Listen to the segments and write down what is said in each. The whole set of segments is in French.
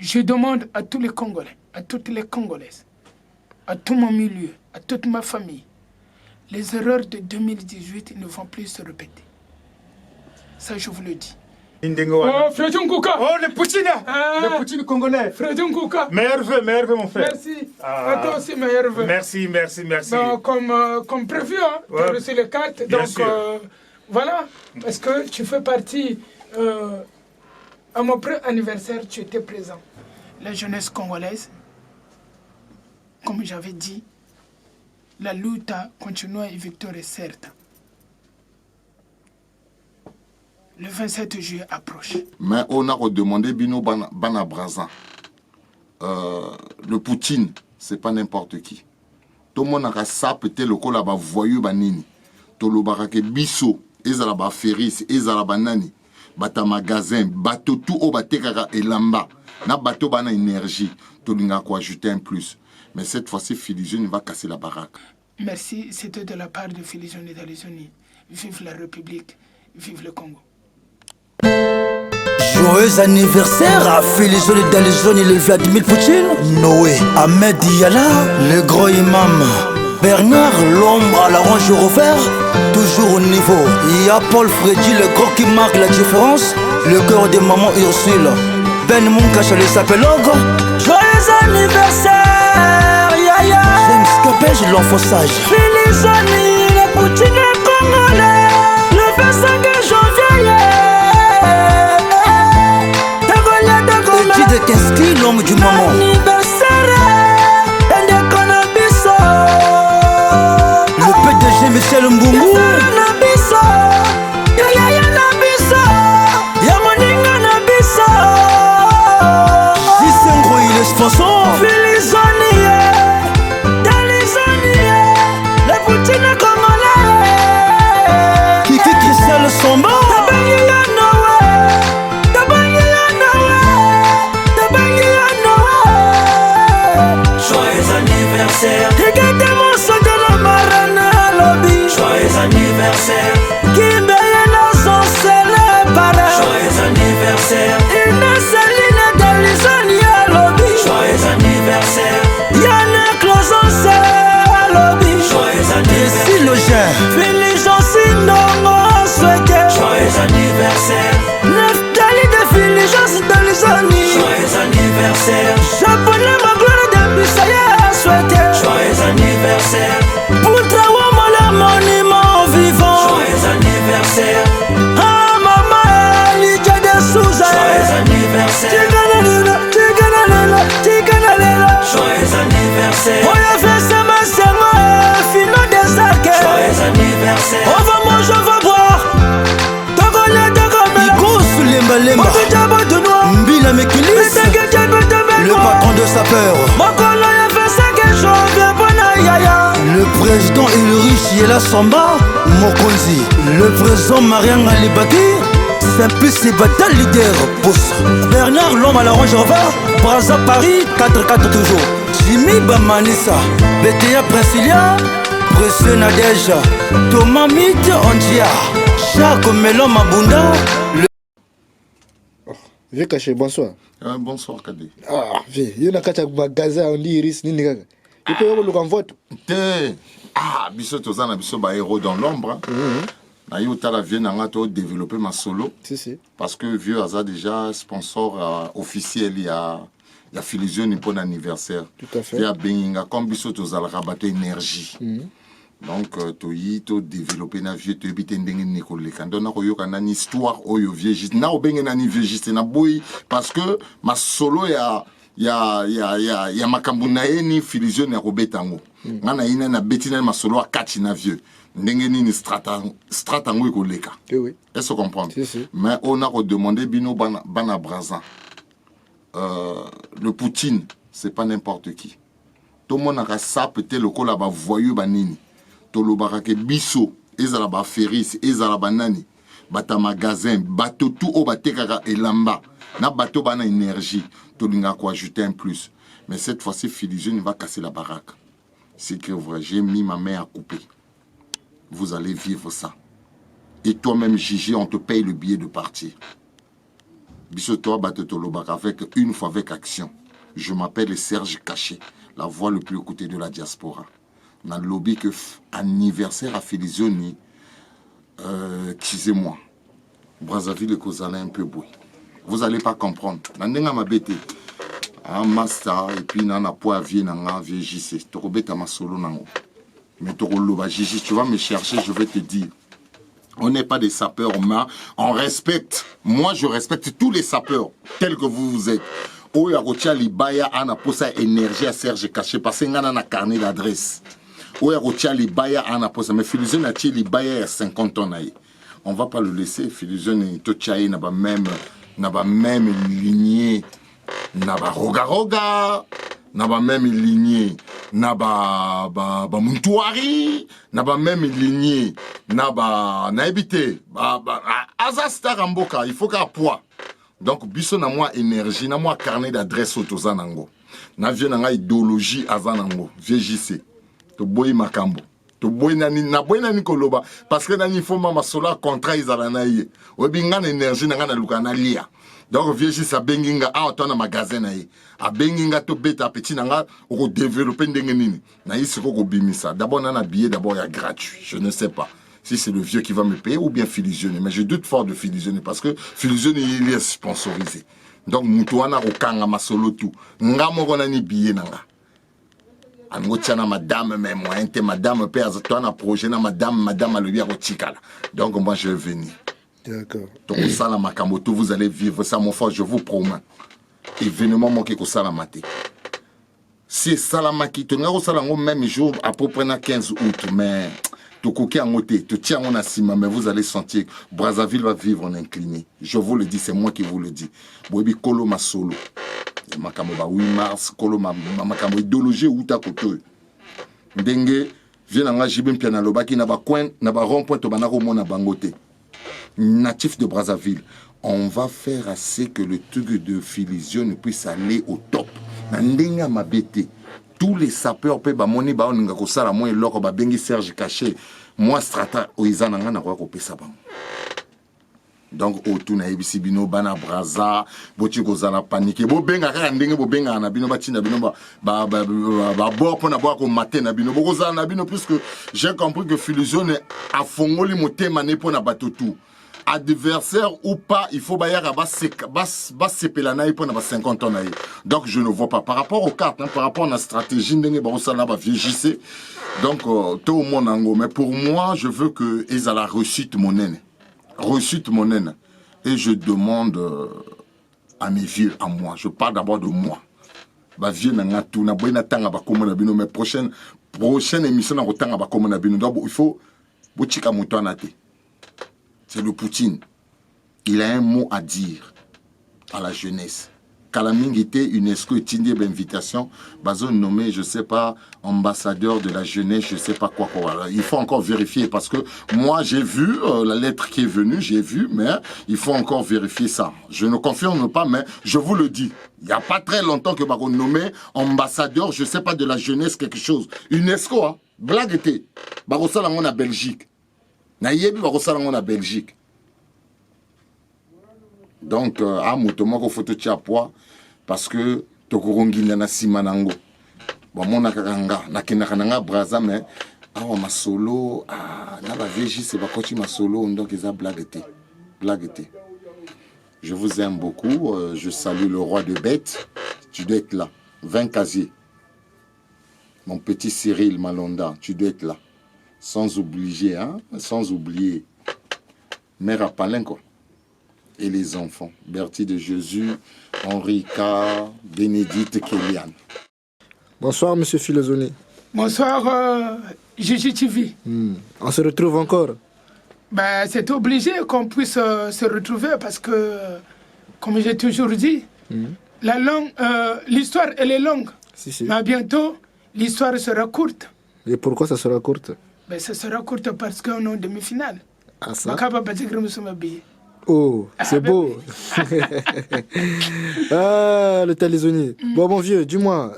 Je demande à tous les Congolais, à toutes les Congolaises, à tout mon milieu, à toute ma famille, les erreurs de 2018 ne vont plus se répéter. Ça, je vous le dis. Oh, Fredjon Kouka. Oh, le Poutine. Le Poutine congolais. Fredjon Kouka. Meilleur vœu, mon frère. Merci. À toi aussi, meilleur vœu. Merci. Donc, comme prévu, hein, tu as reçu les cartes. Bien donc, sûr. Voilà. Est-ce que tu fais partie... à mon pré-anniversaire, tu étais présent. La jeunesse congolaise, comme j'avais dit, la lutte continua et victoire est certes. Le 27 juillet approche. Mais on a redemandé Bino Bana Braza. Le Poutine, c'est pas n'importe qui. Tout le monde a ça, peut-être le col là-bas, voyou banini. Tout le barake biso, ezalaba ferris, ezalaba nani. Bata magasin, bateau tout au batekara et lamba. Na bateau bana énergie. Tout le monde a ajouter un plus. Mais cette fois-ci, Filigène va casser la baraque. Merci, c'était de la part de Filigène et d'Alizoni. Vive la République, vive le Congo. Joyeux anniversaire à Filigène et d'Alizoni, le Vladimir Poutine, Noé, Ahmed Yala, le gros imam, Bernard, l'homme à la Range Rover, toujours au niveau. Il y a Paul Freddy, le gros qui marque la différence, le cœur de maman Ursule, Ben Munkacha, les sapélogues. Joyeux anniversaire, Yaya. James Capège, l'enfonçage. Filigène, le Poutine congolais, le 25 janvier. De Kinski, l'homme du moment. Le PDG Michel Mbungu. Jisengro, il est sponsor. Le Poutine congolais. Kiki Christian Somba. Regardez mon son de la marraine à lobby. Joyeux anniversaire. Qui me la c'est le parrain. Joyeux anniversaire. Céline de l'Isoni à lobby. Joyeux anniversaire. Yannick Closon c'est à lobby. Joyeux anniversaire. Ici le gen. Filigence non souhaité. Joyeux anniversaire. Neuf dali de Filigence de l'Isoni. Joyeux anniversaire. Japonais ma gloire de Bissaya. Joyeux anniversaire. Pour Trawama le monument vivant. Joyeux anniversaire. Ah maman, Lidia de Souza. Joyeux anniversaire. Tiganalela. Joyeux anniversaire. Oya fesse ma sema, fino des arcs. Joyeux anniversaire. On va manger, on va boire. Iko sous lemba. Mbila Mekilis. Le patron de sapeur. Le président Ulrich Yela Samba Mokonzi. Le président Marian Alibaki. Simplice Bata leader Pousse. Bernard l'homme à la Range Rover. Braza Paris 4-4 toujours. Jimmy Bamanissa. Betea Princilia. Précieux Nadège. Thomas Mite Antia. Jacques Melon Mabunda. Vieux caché, bonsoir. Bonsoir, Kadé. Ah, vieux, il y a un magasin, on dit Iris, ni nigga. Tu peux avoir le grand vote. Ah, biso tozana biso ba héros dans l'ombre. Na yo tala vieux nanga to développer ma solo. Si. Parce que vieux Aza déjà sponsor officiel il y a Filigène pour l'anniversaire. Tout à fait. Il y a Benga comme biso tozala rabato énergie. Donc toyi to développer na vieux to ebite ndenge nekole kando na koyo kana ni histoire oyo vieux juste na obenge na ni vieux juste na boy parce que ma solo ya makambu na ye ni Filigène ya robetango ngana ina na betina masolo a kati na vieux ndenge ni stratango ekoleka. Oui. Est-ce que vous comprenez? Si. Mais on a redemandé Bino Bana Braza. Le Poutine, c'est pas n'importe qui. Tout le monde a ça, peut-être le col là-bas, voyou banini. Tout le barake biso, ezalaba ferris, ezalaba nani. Bata magasin, bateau tout au batekara et lamba. Na bateau bana énergie. Tout le monde a ajouter un plus. Mais cette fois-ci, Filigène va casser la baraque. C'est que vrai, j'ai mis ma main à couper. Vous allez vivre ça. Et toi-même, Gigi, on te paye le billet de partir. Bissoto Batetolobak avec une fois avec action. Je m'appelle Serge Caché, la voix le plus écoutée de la diaspora. Dans le lobby que anniversaire à Félisioni, excusez-moi, Brazzaville et Kozala un peu bruit. Vous n'allez pas comprendre. Nandenga mabete, un master et puis nana poa vie nanga vie JC. Torobeta ma solo nango. Mais Toroloba JC, tu vas me chercher, je vais te dire. On n'est pas des sapeurs, mais on respecte. Moi, je respecte tous les sapeurs, tels que vous êtes. Oya Rotia Libaya ana posa énergie à Serge Caché, parce que ngana na carnet d'adresse. Oya Rotia Libaya ana posa, mais Philizone a tiré Libaya à 50 ans. On ne va pas le laisser. Philizone et Tochaï n'a pas même lignée, n'a pas roga, n'a pas même lignée. Naba Muntouari, naba même lignée, naba naibité, Azasta Ramboka, il faut qu'à poids. Donc, biso na moi énergie, na moi carnet d'adresse autozanango. Na vie na idéologie azanango, VJC. To boy makambo. To boy nani, na boy nani koloba. Parce que nani faut mama sola contrat izalanaye. Webingan énergie na luka na lia. Donc, vieux sa benginga, ah, on a un magasin. A benginga, to beta, petit, nanga, on développer n'dengenini. Na ici, on bimisa. D'abord, on a un billet, d'abord, il y a gratuit. Je ne sais pas si c'est le vieux qui va me payer ou bien Philizone. Mais je doute fort de Philizone parce que Philizone, il est sponsorisé. Donc, Moutouana, Okanga, Masolo, tout. Nga, mon ni billet, nanga. Angotiana, madame, mais moi, madame, père, toi, na projet, madame, a le bien, donc, moi, je vais venir. D'accord. Donc, vous allez vivre ça, mon frère, je vous promets. Événement manqué que Salamate. Si Salamaki, tu n'as pas même jour, à peu près 15 août, mais tu coquet en côté, tu tiens en assima, mais vous allez sentir, Brazzaville va vivre en incliné. Je vous le dis, c'est moi qui vous le dis. Boebi Kolo ma solo. Makamoba 8 mars, Kolo ma makamo idéologie ou ta koto. Dengue, viens en Jibim Pianaloba qui n'a pas coin, n'a pas rond-point, tu banaro mon bangote. Natif de Brazzaville, on va faire assez que le truc de Philizone puisse aller au top. Nandenga mabete. Tous les sapeurs peuvent bamoni ba oninga ko sala moi loko ba bengi Serge Caché. Moi strata oizananga na kwa ko pesa ba. Donc autour na ebisi bino bana braza, boti ko zala panique. Bo benga ka ndenge bo benga na bino ba tina bino ba bord pour na boire ko matin na bino. Bo ko zala na bino puisque j'ai compris que Philizone a fongoli motema ne pour na bato tout. Adversaire ou pas, il faut bailler à bas 50 ans. Donc je ne vois pas. Par rapport aux cartes, par rapport à la stratégie, donc tout le monde. Mais pour moi, je veux que ils aient la réussite mon aine. Réussite mon aine. Et je demande à mes vieux, à moi. Je parle d'abord de moi. Bah vieux n'a tout, n'a pas tanga ba comme na bino. Mais prochaine émission n'a tanga ba comme na bino. Donc il faut bochika mutanate. C'est le Poutine. Il a un mot à dire à la jeunesse. Kalamingité, UNESCO est une invitation. Bazon nommé, je ne sais pas, ambassadeur de la jeunesse, je ne sais pas quoi. Il faut encore vérifier parce que moi j'ai vu la lettre qui est venue, j'ai vu, mais il faut encore vérifier ça. Je ne confirme pas, mais je vous le dis. Il n'y a pas très longtemps que Baron nommé ambassadeur, je ne sais pas, de la jeunesse, quelque chose. UNESCO, hein? Blague était. Baron Salangon à Belgique. Naïebi va ressortir en Belgique. Donc, à Moutomo, il faut te tirer parce que Tokorongi na simanango. Bon, mon nakanga, nakenakanga braza, mais ma solo, na la VJ, c'est pas coach ma solo, donc ils ont blagueté. Je vous aime beaucoup. Je salue le roi de bête. Tu dois être là. 20 casiers. Mon petit Cyril Malonda, tu dois être là. Sans oublier, hein? Sans oublier Mère à Palenko et les enfants. Bertie de Jésus, Henrika, Bénédicte, Kéliane. Bonsoir, monsieur Philizone. Bonsoir, Gigi TV. On se retrouve encore. Ben, c'est obligé qu'on puisse se retrouver parce que, comme j'ai toujours dit, l'histoire, elle est longue. Si. Mais bientôt, l'histoire sera courte. Et pourquoi ça sera courte? Ben, ça sera courte parce qu'on est en demi-finale. Ah, ça? Oh, c'est beau. Ah, le talisonnier. Bon, mon vieux, dis-moi,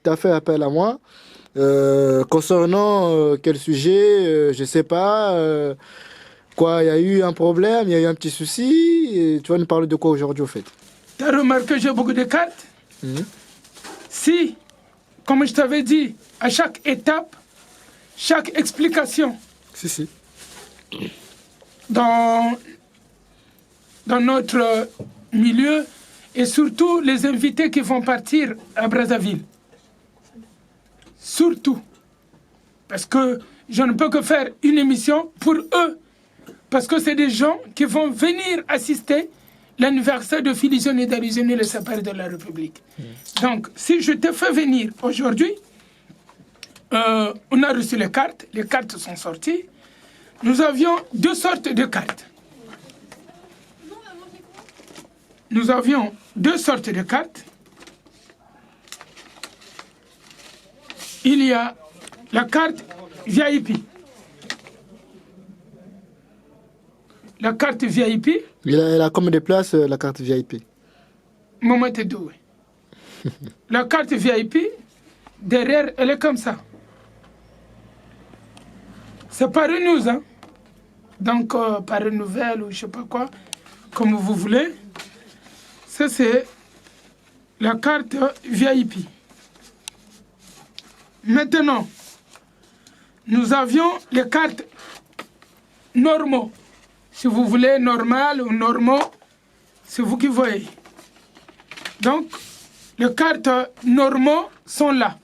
tu as fait appel à moi. Concernant quel sujet, je sais pas. Quoi, il y a eu un problème, il y a eu un petit souci. Et tu vas nous parler de quoi aujourd'hui au fait? Tu as remarqué, j'ai beaucoup de cartes. Si, comme je t'avais dit, à chaque étape, chaque explication Si. dans notre milieu, et surtout les invités qui vont partir à Brazzaville. Surtout. Parce que je ne peux que faire une émission pour eux. Parce que c'est des gens qui vont venir assister l'anniversaire de Philizone et d'Alizone, le sapeur de la République. Donc, si je te fais venir aujourd'hui, on a reçu les cartes sont sorties. Nous avions deux sortes de cartes. Nous avions deux sortes de cartes. Il y a la carte VIP. La carte VIP. Elle a combien de places, la carte VIP? Moment est doué. La carte VIP, derrière, elle est comme ça. C'est par une news, hein. Donc, par une nouvelle ou je sais pas quoi, comme vous voulez. Ça, c'est la carte VIP. Maintenant, nous avions les cartes normaux. Si vous voulez normal ou normaux, c'est vous qui voyez. Donc, les cartes normaux sont là.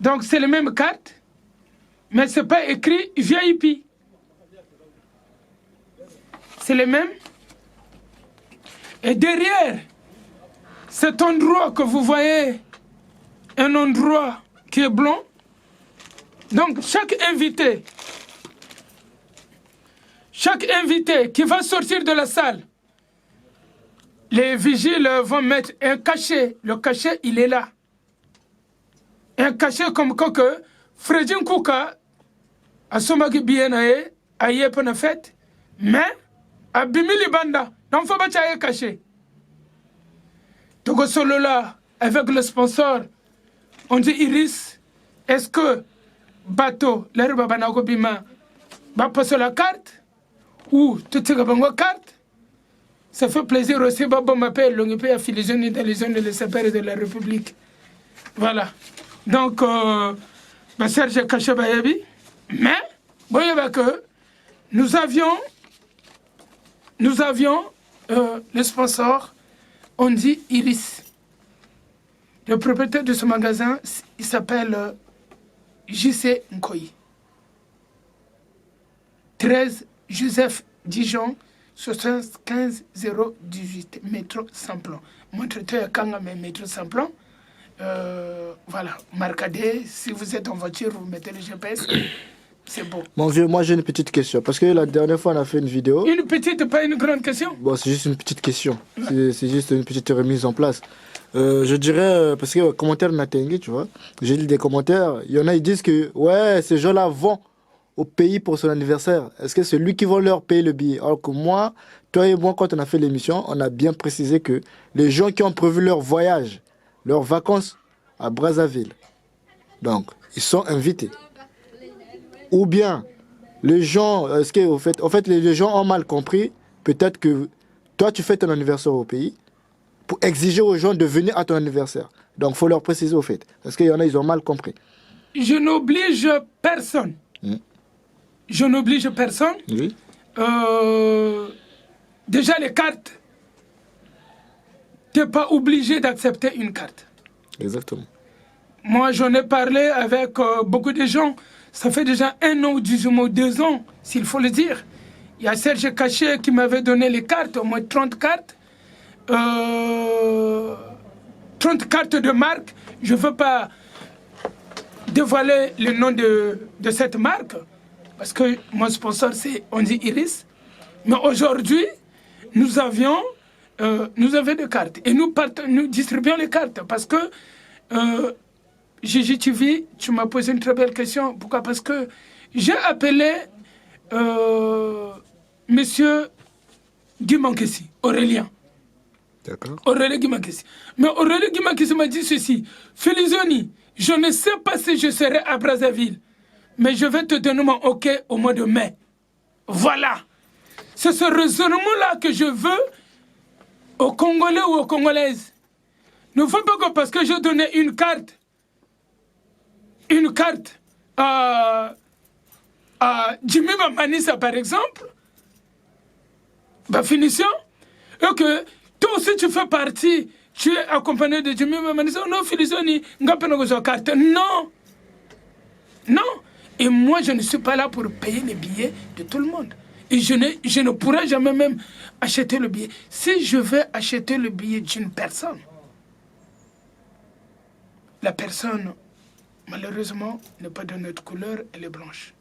Donc, c'est les mêmes cartes, mais ce n'est pas écrit VIP. C'est les mêmes. Et derrière cet endroit que vous voyez, un endroit qui est blanc, donc chaque invité qui va sortir de la salle, les vigiles vont mettre un cachet. Le cachet, il est là. Un cachet comme quoi que Fredin Kouka, à Somagi Bienae, à Yepana Fête, mais à Bimili Banda, non, faut pas un cachet. Togo Solo là, avec le sponsor, on dit Iris, est-ce que bateau, l'herbe Banako Bima, va passer la carte? Ou tout ce que carte, ça fait plaisir aussi. Babo m'appelle, l'on peut affilier dans les zones de les de la République. Voilà. Donc, Serge Kachabayabi. Mais, voyez que nous avions le sponsor, on dit Iris. Le propriétaire de ce magasin, il s'appelle JC Nkoyi. 13 Joseph Dijon, 75 018, métro Samplon. Mon traiteur est quand même métro Samplon. Voilà, marcadé. Si vous êtes en voiture, vous mettez le GPS. C'est beau. Mon vieux, moi j'ai une petite question. Parce que la dernière fois, on a fait une vidéo. Une petite, pas une grande question? Bon, c'est juste une petite question. C'est juste une petite remise en place. Je dirais, parce que commentaire Natengue, tu vois, j'ai lu des commentaires. Il y en a, ils disent que, ouais, ces gens-là vont au pays pour son anniversaire. Est-ce que c'est lui qui va leur payer le billet? Alors que moi, toi et moi, quand on a fait l'émission, on a bien précisé que les gens qui ont prévu leur voyage, leurs vacances à Brazzaville, donc, ils sont invités. Ou bien, les gens, est-ce que, en fait, les gens ont mal compris, peut-être que toi, tu fais ton anniversaire au pays pour exiger aux gens de venir à ton anniversaire. Donc, il faut leur préciser au fait. Parce qu'il y en a, ils ont mal compris. Je n'oblige personne. Je n'oblige personne. Oui. Déjà, les cartes, tu n'es pas obligé d'accepter une carte. Exactement. Moi, j'en ai parlé avec beaucoup de gens. Ça fait déjà 1 an, 18 mois, 2 ans, s'il faut le dire. Il y a Serge Cachet qui m'avait donné les cartes, au moins 30 cartes. 30 cartes de marque. Je ne veux pas dévoiler le nom de cette marque. Parce que mon sponsor, c'est, on dit Iris. Mais aujourd'hui, nous avions des cartes. Et nous distribuons les cartes. Parce que, Gigi TV, tu m'as posé une très belle question. Pourquoi? Parce que j'ai appelé monsieur Guimankessi, Aurélien. D'accord. Aurélien Guimankessi. Mais Aurélien Guimankessi m'a dit ceci. Philizone, je ne sais pas si je serai à Brazzaville. Mais je vais te donner mon OK au mois de mai. Voilà. C'est ce raisonnement-là que je veux aux Congolais ou aux Congolaises. Ne faut pas que parce que je donnais une carte à Jimmy Manissa, par exemple, finition, et que toi aussi tu fais partie, tu es accompagné de Jimmy Manissa, non, Filisoni, carte. Non. Non. Et moi, je ne suis pas là pour payer les billets de tout le monde. Et je ne pourrai jamais même acheter le billet. Si je veux acheter le billet d'une personne, la personne, malheureusement, n'est pas de notre couleur, elle est blanche.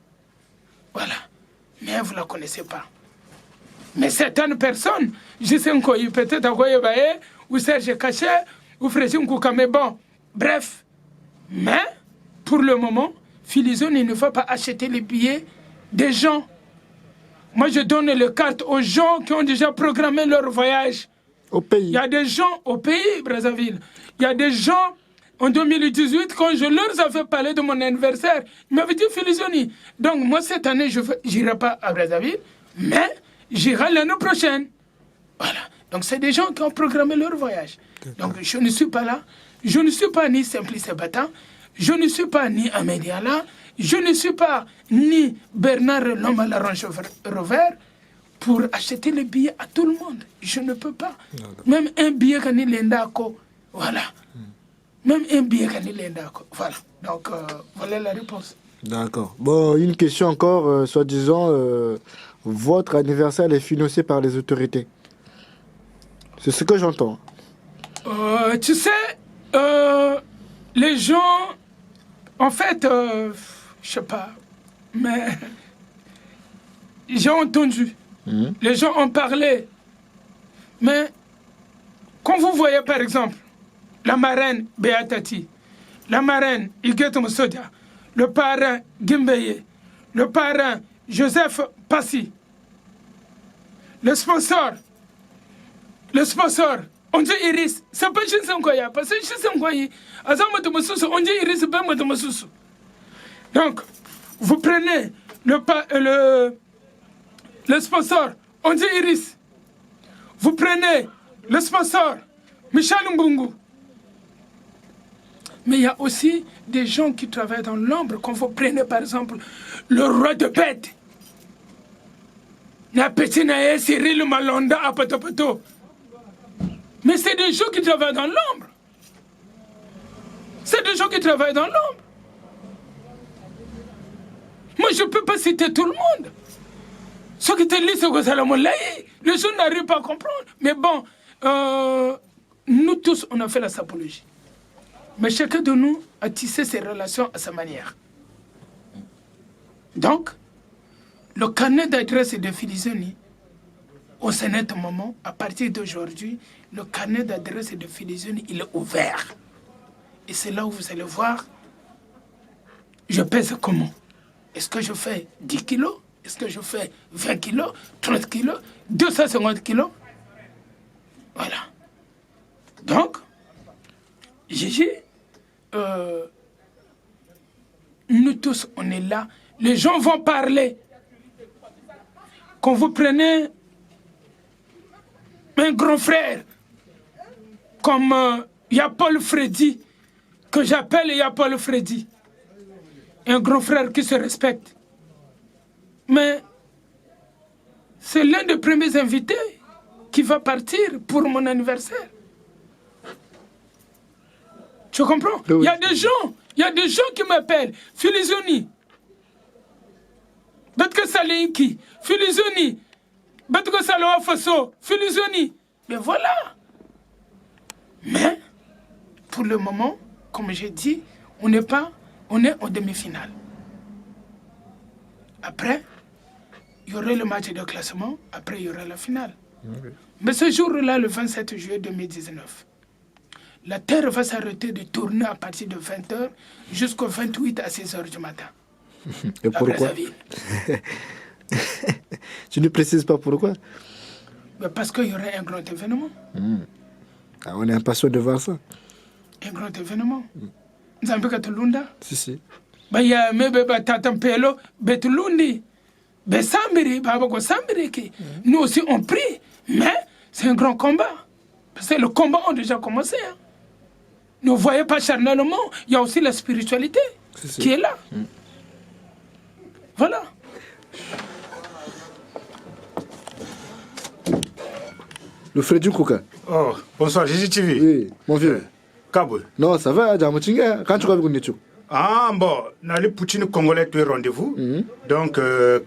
Voilà. Mais vous ne la connaissez pas. Mais certaines personnes, je sais peut-être Agoye Baye, ou Serge Cachet, ou Frédéric Koukame, bon, bref. Mais, pour le moment, Filizone, il ne faut pas acheter les billets des gens. Moi, je donne les cartes aux gens qui ont déjà programmé leur voyage. Au pays. Il y a des gens au pays, Brazzaville. Il y a des gens, en 2018, quand je leur avais parlé de mon anniversaire, ils m'avaient dit Filizone. Donc, moi, cette année, je n'irai pas à Brazzaville, mais j'irai l'année prochaine. Voilà. Donc, c'est des gens qui ont programmé leur voyage. Donc, je ne suis pas là. Je ne suis pas ni Simplice Batan. Je ne suis pas ni Ahmed Yalla. Je ne suis pas ni Bernard l'homme à la Range Rover pour acheter les billets à tout le monde. Je ne peux pas. Même un billet quand il est d'accord. Voilà. Même un billet quand il est d'accord. Voilà. Donc, voilà la réponse. D'accord. Bon, une question encore, soi-disant, votre anniversaire est financé par les autorités. C'est ce que j'entends. Tu sais, les gens, en fait, je sais pas, mais j'ai entendu. Les gens ont parlé. Mais quand vous voyez, par exemple, la marraine Beatati, la marraine Iguette Moussodia, le parrain Gimbeye, le parrain Joseph Passy, le sponsor, on dit Iris, c'est pas Chinsankoya, parce que Chinsankoya, on dit Iris, c'est pas Matomosusu. Donc, vous prenez le sponsor, on dit Iris. Vous prenez le sponsor, Michel Mbungu. Mais il y a aussi des gens qui travaillent dans l'ombre. Quand vous prenez par exemple le roi de bête, la petite Cyril Malonda à Potopoto. Mais c'est des gens qui travaillent dans l'ombre. C'est des gens qui travaillent dans l'ombre. Moi, je ne peux pas citer tout le monde. Ceux qui te lisent au Salomon Laï, les gens n'arrivent pas à comprendre. Mais bon, nous tous, on a fait la sapologie. Mais chacun de nous a tissé ses relations à sa manière. Donc, le carnet d'adresse de Filizone, au Sénat moment, à partir d'aujourd'hui, le carnet d'adresse de Filizone, il est ouvert. Et c'est là où vous allez voir, je pèse comment. Est-ce que je fais 10 kilos? Est-ce que je fais 20 kilos, 30 kilos, 250 kilos? Voilà. Donc, Gigi, nous tous, on est là. Les gens vont parler. Quand vous prenez un grand frère, comme Paul Freddy, que j'appelle Paul Freddy, un grand frère qui se respecte. Mais c'est l'un des premiers invités qui va partir pour mon anniversaire. Tu comprends? Il y a des gens qui m'appellent Filizone. Betke Salinki, Filizone. Betke Saloa Faso, Filizone. Mais voilà. Mais, pour le moment, comme j'ai dit, on est en demi-finale. Après, il y aurait le match de classement, après il y aura la finale. Okay. Mais ce jour-là, le 27 juillet 2019, la Terre va s'arrêter de tourner à partir de 20h jusqu'au 28 à 6h du matin. Et pourquoi? Tu ne précises pas pourquoi? Mais parce qu'il y aurait un grand événement. Ah, on est impatient de voir ça. Un grand événement. Nzambe Katulunda? Si. Il y a Mebe Tatampelo, Betulundi. Ben, Sambiri, Babako Sambiri, nous aussi on prie, mais c'est un grand combat. Parce que le combat a déjà commencé. Hein. Ne voyez pas charnellement, il y a aussi la spiritualité qui est là. Voilà. Le Freddy Kouka. Oh, bonsoir, Gigi TV. Oui, mon vieux. Kaboul. Non, ça va, Djamochinga. Quand tu vas venir, tu Ah, bon, dans les Poutine congolais, tu es rendez-vous. Donc,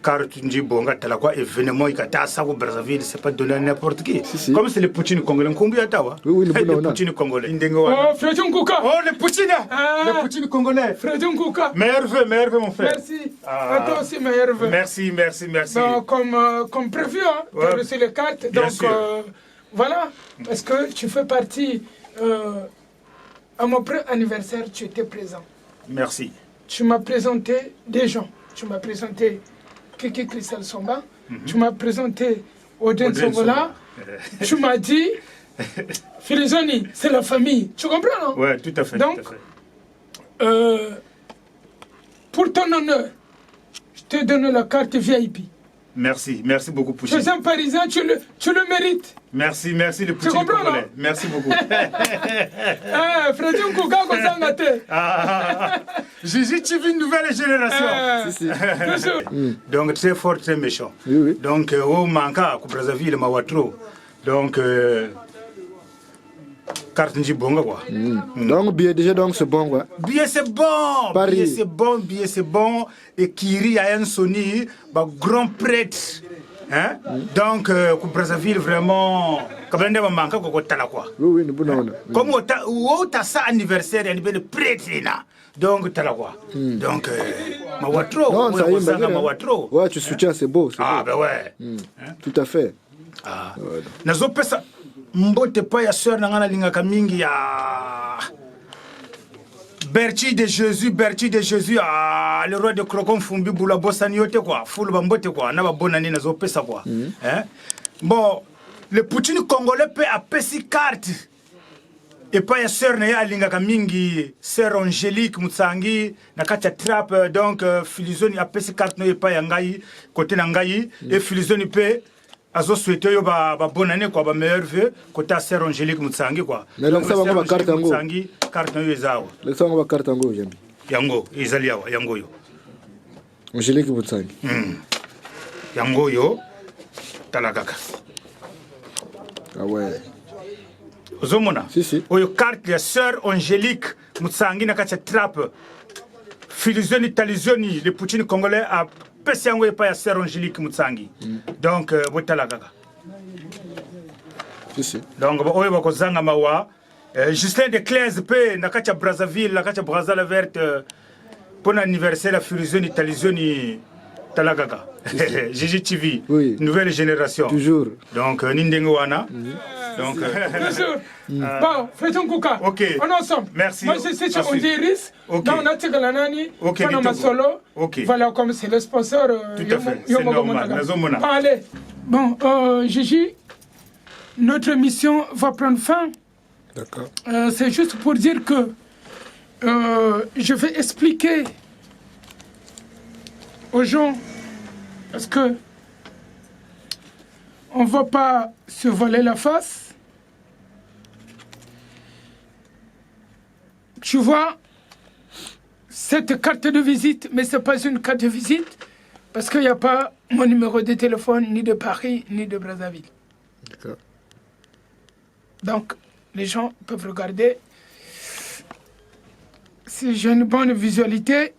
car tu dis, bon, tu as quoi, événement, il y a ça au Brazzaville, c'est pas donné à n'importe qui. Si. Comme c'est les Poutine congolais, combien tu as? Oui, les Poutine congolais. Oh, Freddy Kouka. Oh, les Poutine. Les Poutine congolais. Freddy Kouka. Meilleur vœu, mon frère. Merci. À toi aussi, meilleur vœu. Merci. Donc, comme prévu, hein, tu as reçu les cartes. Bien Donc, sûr. voilà. Parce que tu fais partie. À mon premier anniversaire, tu étais présent. Merci. Tu m'as présenté des gens. Tu m'as présenté Kiki Crystal Somba. Tu m'as présenté Oden Songola. Tu m'as dit, Filizoni, c'est la famille. Tu comprends, non? Ouais, tout à fait. Donc, tout à fait. Pour ton honneur, je te donne la carte VIP. Merci beaucoup, Tu Poutine. es un Parisien, tu le mérites. Merci, le Poutine comprends, congolais. non? Merci beaucoup. Freddy Kouka, comme ça, maté. Gigi TV, une nouvelle génération. Toujours. Donc, très fort, très méchant. Oui. Donc, au Manka, au Brazzaville, Mawatro. Donc, carte Nji Bonga, quoi. Donc, billet déjà, donc c'est bon, quoi. Billet c'est bon, Paris. billet c'est bon. Et Kiri a un Sony, grand prêtre. Hein? Donc, au Brazzaville, vraiment, comme on a manqué, quoi. Oui, nous pouvons. Comme on a ça anniversaire, il y a le prêtre là. Donc, t'as la quoi. Donc, Mawatro. Non, ça y est, Mawatro. ouais, tu soutiens, c'est beau. Ah, ben ouais. Tout à fait. Ah. Nazo pesa mbote pa ya sœur nangana lingaka mingi ya Berti de Jésus, le roi de Crocon Fumbi Boula Bossani yote quoi, full bambote quoi, na ba bonani nazo pesa quoi. Hein? Bon, le Poutine congolais peut apesi carte. Et pas ya sœur na ya lingaka mingi, sœur Angélique Mutsangi, na katia trap donc Filizoni apesi carte no pas ya ngai côté na ngai et Filizoni peut azo souhaité yo ba bonne année quoi, ba meilleur vœu côté sœur Angélique Mutsangi quoi. Mais donc ça va ba carte ngo. Mutsangi carte no yo ezawa. Le ça va carte ngo jambi. Yango ezaliawa yango yo. Angélique Mutsangi. Yango yo talakaka. Ah ouais. Ozomona. Si. Oyo carte ya sœur Angélique Mutsangi na katia trap. Filizoni Talizoni le Poutine congolais a pesi yango epa ya sœur Angélique Mutsangi. Donc botalakaka. Si. Donc oyo bakozanga mawa Justin de Claise pe na katia Brazzaville na katia Brazzaville verte pour l'anniversaire la Filizoni Talizoni talakaka. Gigi TV. Oui. Nouvelle génération. Toujours. Donc nindengo wana. Donc Bon, Freddy Kouka. OK. On est ensemble. Merci. Moi, c'est chez Ondiris. OK. Dans notre Galanani. OK, Pendant ma solo. OK. Voilà, comme c'est le sponsor. Tout à fait. C'est normal. Nazomona. Allez. Bon, Gigi, notre mission va prendre fin. D'accord. C'est juste pour dire que je vais expliquer aux gens parce que on ne va pas se voiler la face. Tu vois, cette carte de visite, mais ce n'est pas une carte de visite parce qu'il n'y a pas mon numéro de téléphone ni de Paris ni de Brazzaville. D'accord. Donc, les gens peuvent regarder. Si j'ai une bonne visualité,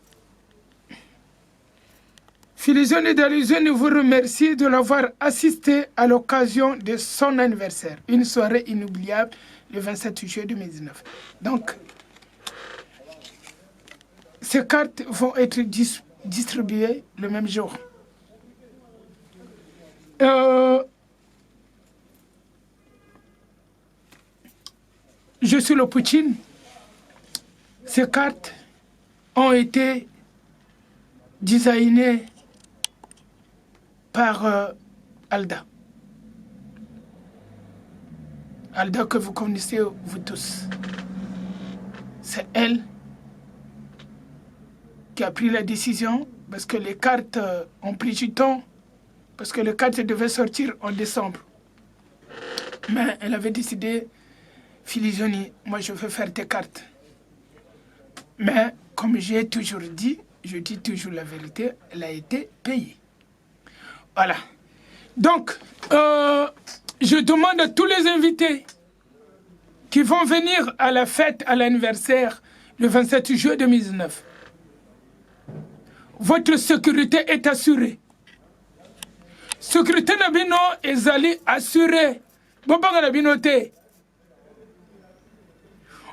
Filizoni Talizoni vous remercie de l'avoir assisté à l'occasion de son anniversaire. Une soirée inoubliable le 27 juillet 2019. Donc, ces cartes vont être distribuées le même jour. Je suis le Poutine. Ces cartes ont été designées par Alda. Alda que vous connaissez vous tous. C'est elle qui a pris la décision parce que les cartes ont pris du temps parce que le 4 devait sortir en décembre. Mais elle avait décidé, Filisoni, moi je veux faire tes cartes. Mais comme j'ai toujours dit, je dis toujours la vérité, elle a été payée. Voilà. Donc, je demande à tous les invités qui vont venir à la fête, à l'anniversaire, le 27 juillet 2019. Votre sécurité est assurée. Sécurité nabino est assurée. Bobanga nabino te.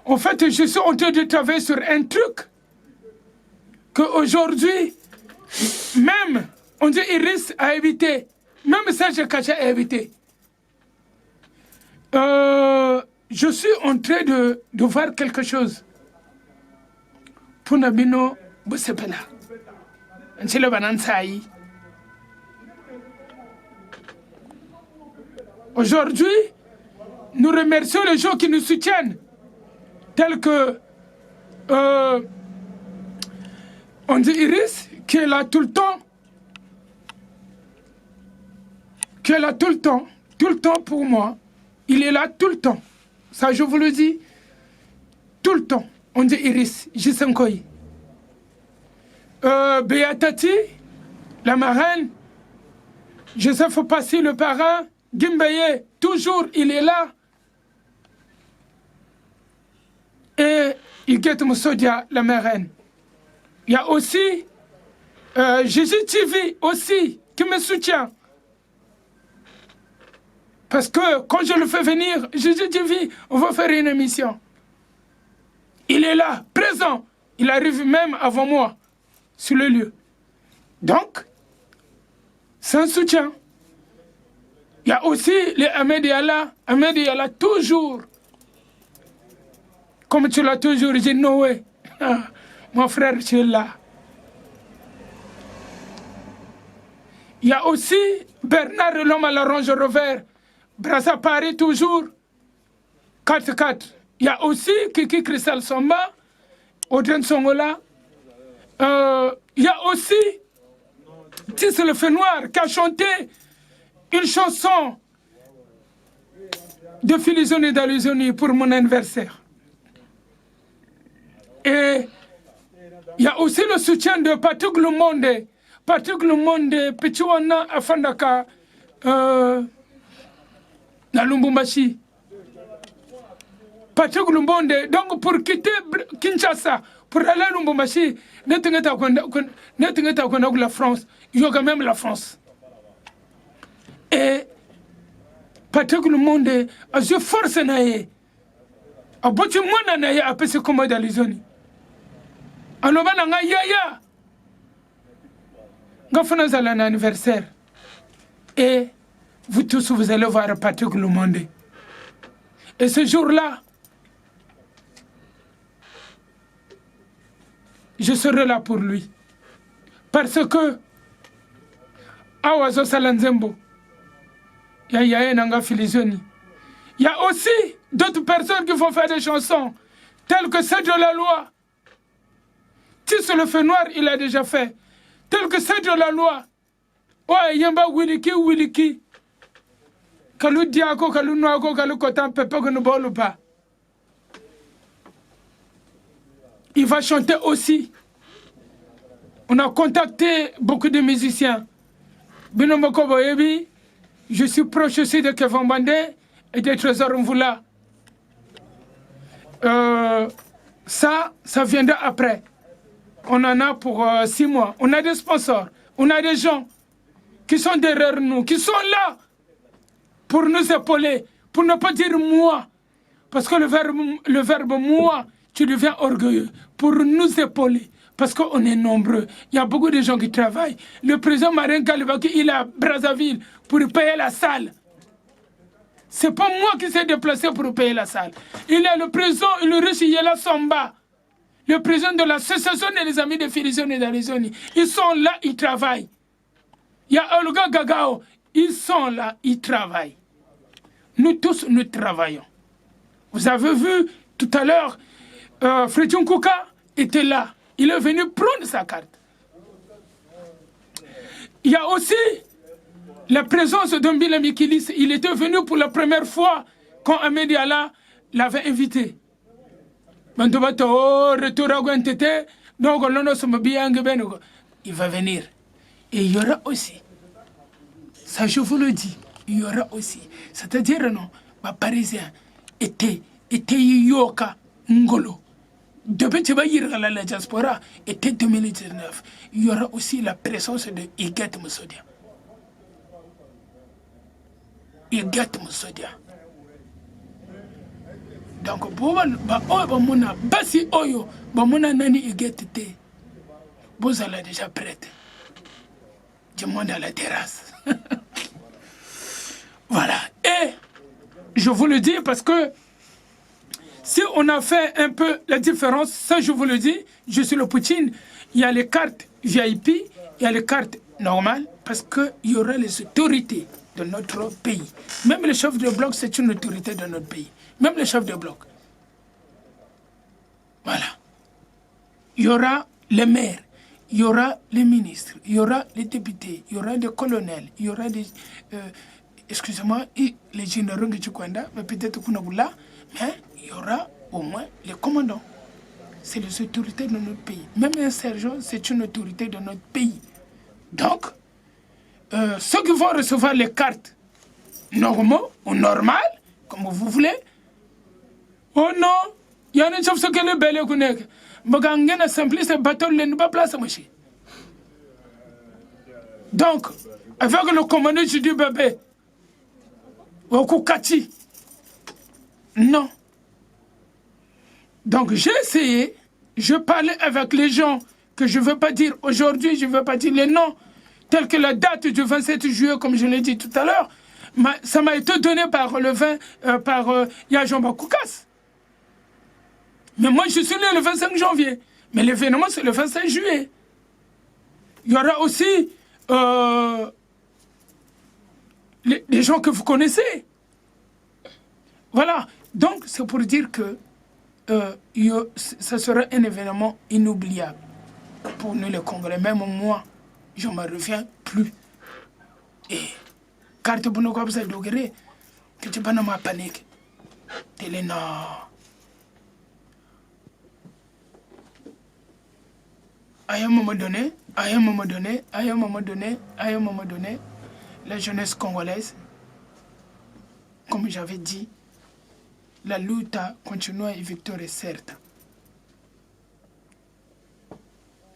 En fait, je suis en train de travailler sur un truc qu'aujourd'hui, même, on dit Iris a évité. Même ça, j'ai caché à éviter. Je suis en train de voir quelque chose. Pour Nabino Boussepela. Aujourd'hui, nous remercions les gens qui nous soutiennent, tels que on dit Iris, qui est là tout le temps, tout le temps pour moi. Il est là tout le temps. Ça, je vous le dis, tout le temps. On dit Iris, Jisenkoy. Beatati, la marraine, Joseph Passy, le parrain, Gimbaye, toujours, il est là. Et Iguette Moussodia, la marraine. Il y a aussi Gigi TV aussi, qui me soutient. Parce que quand je le fais venir, Gigi TV, on va faire une émission. Il est là, présent. Il arrive même avant moi, sur le lieu. Donc, c'est un soutien. Il y a aussi les Ahmed Yalla. Ahmed Yalla, toujours. Comme tu l'as toujours dit, Noé. Mon frère, tu es là. Il y a aussi Bernard, l'homme à la Range Rover. Brassa Paris, toujours. 4-4. Il y a aussi Kiki Crystal Samba, Audrey Songola. Il y a aussi Tisse le Feu Noir qui a chanté une chanson de Filisoni d'Alizoni pour mon anniversaire. Et il y a aussi le soutien de Patrick Lumonde. Patrick Lumonde, Pichuana Afandaka, na Lumbumbashi. Patrick Lumonde, donc pour quitter Kinshasa, pour aller à Lumbumbashi, n'est-ce pas la France, il y a quand même la France. Et Patrick Lumonde, je force naïe. A botti mwana naïe a pese comme d'Alizoni. Alors ben nga yaya. Nga fana zala un anniversaire. Et vous tous vous allez voir Patrick Lumonde. Et ce jour-là, je serai là pour lui. Parce que Awazo Salanzembo, il y a Nanga Filisoni. Il y a aussi d'autres personnes qui vont faire des chansons, telles que celle de la loi. Tisse le Feu Noir, il a déjà fait. Telles que celle de la loi. Ouais, Yamba Wiliki. Kalou Diako, Kalou Noako, Kalou Kotan, Pepe Gonobolupa. Il va chanter aussi. On a contacté beaucoup de musiciens. Binomoko Boyebi, je suis proche aussi de Kevin Bandé et de Trésor Mvoula. Ça viendra après. On en a pour 6 mois. On a des sponsors. On a des gens qui sont derrière nous, qui sont là pour nous épauler, pour ne pas dire moi. Parce que le verbe moi, tu deviens orgueilleux. Pour nous épauler. Parce qu'on est nombreux. Il y a beaucoup de gens qui travaillent. Le président Marien Kalibaki, il est à Brazzaville pour payer la salle. C'est pas moi qui s'est déplacé pour payer la salle. Il y a le président, le riche Yela Samba, le président de l'association des amis de Filisoni et d'Alizoni. Ils sont là, ils travaillent. Il y a Olga Gagao, ils sont là, ils travaillent. Nous tous, nous travaillons. Vous avez vu tout à l'heure, Frédjon Kouka était là. Il est venu prendre sa carte. Il y a aussi la présence de Mbila Mikilis, il était venu pour la première fois quand Ahmed Diallo l'avait invité. Il va venir. Et il y aura aussi, ça je vous le dis, il y aura aussi, c'est-à-dire non, les Parisiens étaient Yoka Ngolo. Depuis que la diaspora était 2019, il y aura aussi la présence de Igat Moussodia. Igat Moussodia. Donc, si Oyo, Nani Igat te, vous allez déjà prête. Je monte à la terrasse. Voilà. Et je vous le dis parce que si on a fait un peu la différence, ça je vous le dis, je suis le Poutine, il y a les cartes VIP, il y a les cartes normales, parce qu'il y aura les autorités de notre pays. Même le chef de bloc, c'est une autorité de notre pays. Même le chef de bloc. Voilà. Il y aura les maires, il y aura les ministres, il y aura les députés, il y aura des colonels, il y aura des... excusez-moi, les généraux de Tchukwanda, mais peut-être qu'on a là, mais il y aura au moins les commandants. C'est les autorités de notre pays. Même un sergent, c'est une autorité de notre pays. Donc, ceux qui vont recevoir les cartes normaux ou normales, comme vous voulez, oh non, il y a une chose qui est belle. Magangena simplice bateau ne pas place mochi. Donc, avec le commandant du bébé, Okukati, non. Donc j'ai essayé, je parlais avec les gens que je ne veux pas dire aujourd'hui, je ne veux pas dire les noms, tels que la date du 27 juillet, comme je l'ai dit tout à l'heure, ça m'a été donné par Yajon Bakoukas. Mais moi, je suis né le 25 janvier. Mais l'événement, c'est le 25 juillet. Il y aura aussi les gens que vous connaissez. Voilà. Donc, c'est pour dire que ça sera un événement inoubliable pour nous les Congolais. Même moi, je ne me reviens plus. Et carte pour nous comme ça, degré, que tu pas dans ma panique. Téléna. À un moment donné, la jeunesse congolaise, comme j'avais dit, la lutte continua et victoire est certes.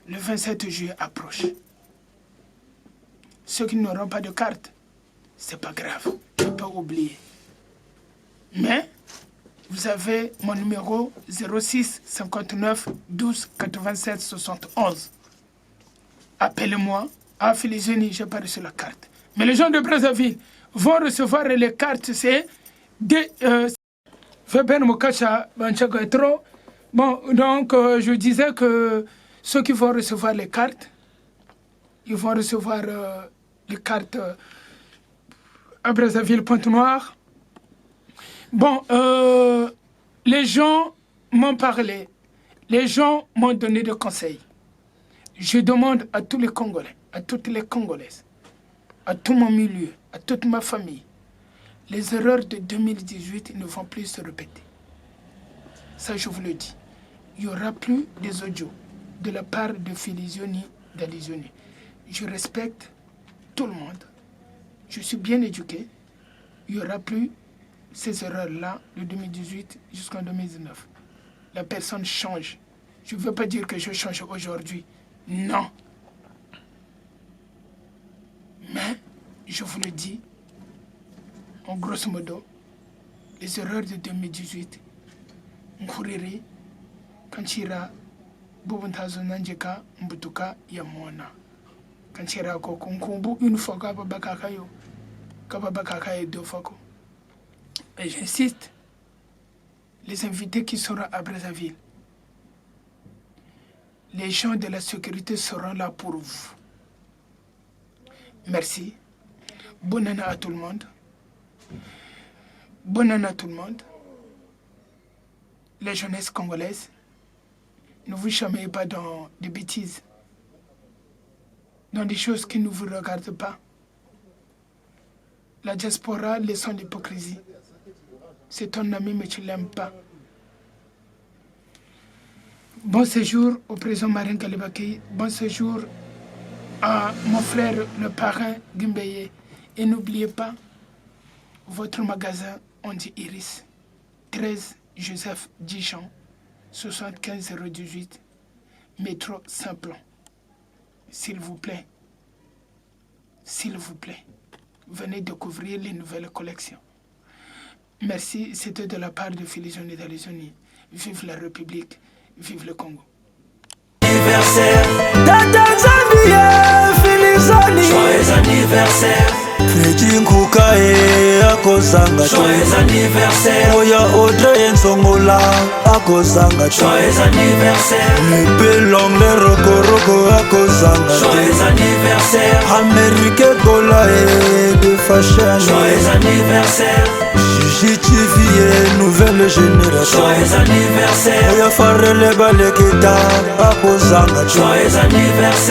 Le 27 juillet approche. Ceux qui n'auront pas de carte, c'est pas grave, je peux oublier. Mais vous avez mon numéro 06 59 12 87 71. Appelez-moi. À Filigénie, je n'ai pas reçu la carte. Mais les gens de Brazzaville vont recevoir les cartes. C'est des... Bon, donc je disais que ceux qui vont recevoir les cartes, ils vont recevoir les cartes à Brazzaville, Pointe-Noire. Bon, les gens m'ont parlé, les gens m'ont donné des conseils. Je demande à tous les Congolais, à toutes les Congolaises, à tout mon milieu, à toute ma famille, les erreurs de 2018 ne vont plus se répéter. Ça, je vous le dis. Il n'y aura plus des audios de la part de Filigénie, d'Alizoni. Je respecte tout le monde. Je suis bien éduqué. Il n'y aura plus ces erreurs-là de 2018 jusqu'en 2019. La personne change. Je ne veux pas dire que je change aujourd'hui. Non. Mais, je vous le dis, en grosso modo, les erreurs de 2018, Nkuriri, Kanchira, Bubuntazo Nanjeka, Mbutuka, Yamona. Kanchira Koko, Nkumbu, une fois Kababakakayo, Kababakakayo, deux fois. Et j'insiste, les invités qui seront à Brazzaville, les gens de la sécurité seront là pour vous. Merci. Bonne année à tout le monde. Bonne année à tout le monde. Les jeunesses congolaises, ne vous chamaillez pas dans des bêtises, dans des choses qui ne vous regardent pas. La diaspora, laissons l'hypocrisie. C'est ton ami, mais tu ne l'aimes pas. Bon séjour au président Marin Kalibaki. Bon séjour à mon frère, le parrain Gimbeye. Et n'oubliez pas, votre magasin, on dit Iris. 13 Joseph Dijon, 75 018, métro Saint-Plan. S'il vous plaît, venez découvrir les nouvelles collections. Merci, c'était de la part de Filizoni Dalizoni. Vive la République, vive le Congo. Anniversaire, Joyeux anniversaire, Fredi Nkukae akozanga joyeux anniversaire, Oya Audrey Nsongola akozanga joyeux anniversaire, Lepe Longle Rokoroko akozanga joyeux anniversaire, Amérique Gola de fashion joyeux anniversaire, Gigi TV nouvelle génération joyeux anniversaire, Oya Farele Baleketa akozanga joyeux anniversaire.